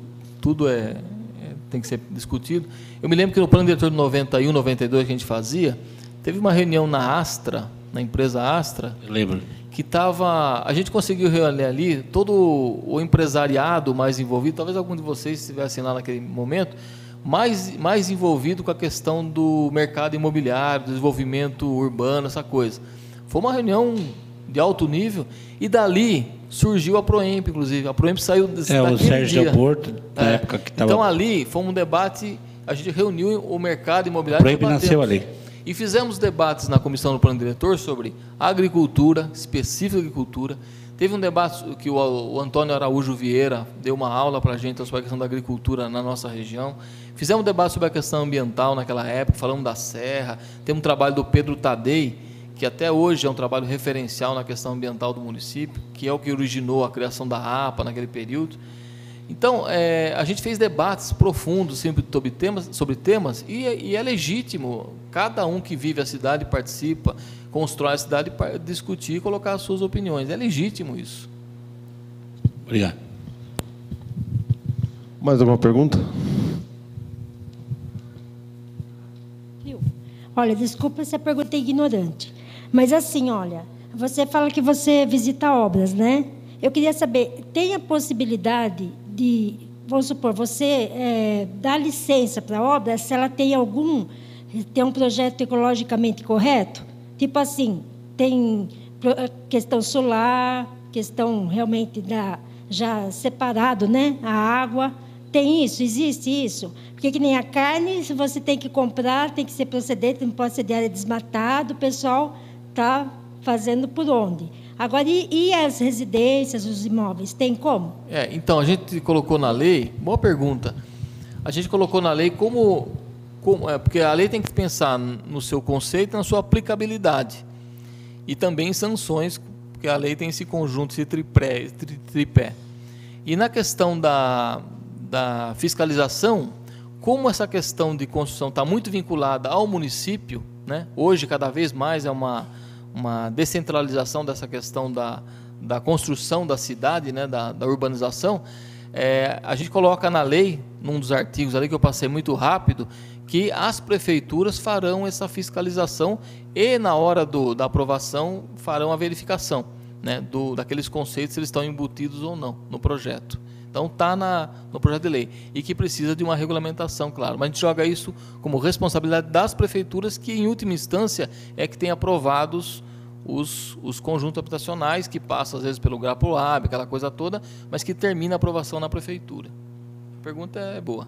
tem que ser discutido. Eu me lembro que no plano diretor de 91, 92 que a gente fazia, teve uma reunião na Astra, na empresa Astra. Eu lembro. Que a gente conseguiu reunir ali todo o empresariado mais envolvido, talvez algum de vocês estivessem lá naquele momento, mais envolvido com a questão do mercado imobiliário, do desenvolvimento urbano, essa coisa. Foi uma reunião de alto nível, e dali surgiu a PROEMP, inclusive. A PROEMP saiu daquele o Sérgio Del Porto, na época que estava... Então, ali, foi um debate, a gente reuniu o mercado imobiliário. A PROEMP nasceu ali. E fizemos debates na comissão do plano diretor sobre agricultura, específica agricultura. Teve um debate que o Antônio Araújo Vieira deu uma aula para a gente sobre a questão da agricultura na nossa região. Fizemos um debate sobre a questão ambiental naquela época, falamos da Serra. Temos um trabalho do Pedro Tadei, que até hoje é um trabalho referencial na questão ambiental do município, que é o que originou a criação da APA naquele período. Então, a gente fez debates profundos sempre sobre temas, e é legítimo, cada um que vive a cidade participa, constrói a cidade para discutir e colocar as suas opiniões. É legítimo isso. Obrigado. Mais alguma pergunta? Olha, desculpa se a pergunta é ignorante, mas assim, olha, você fala que você visita obras, né? Eu queria saber, tem a possibilidade vamos supor, você dá licença para a obra se ela tem um projeto ecologicamente correto? Tipo assim, tem questão solar, questão realmente já separado, né? A água, tem isso, existe isso. Porque que nem a carne, se você tem que comprar, tem que ser procedente, não pode ser de área desmatada, o pessoal está fazendo por onde? Agora, e as residências, os imóveis, tem como? Então, a gente colocou na lei, boa pergunta, a gente colocou na lei porque a lei tem que pensar no seu conceito e na sua aplicabilidade. E também em sanções, porque a lei tem esse conjunto, esse tripé. E na questão da fiscalização, como essa questão de construção está muito vinculada ao município, né? Hoje, cada vez mais, é uma descentralização dessa questão da construção da cidade, né? da urbanização, a gente coloca na lei, num dos artigos ali que eu passei muito rápido, que as prefeituras farão essa fiscalização e, na hora da aprovação, farão a verificação, né, daqueles conceitos, se eles estão embutidos ou não no projeto. Então, está no projeto de lei e que precisa de uma regulamentação, claro. Mas a gente joga isso como responsabilidade das prefeituras, que, em última instância, é que tem aprovados os conjuntos habitacionais, que passam, às vezes, pelo GRAPOAB, aquela coisa toda, mas que termina a aprovação na prefeitura. A pergunta é boa.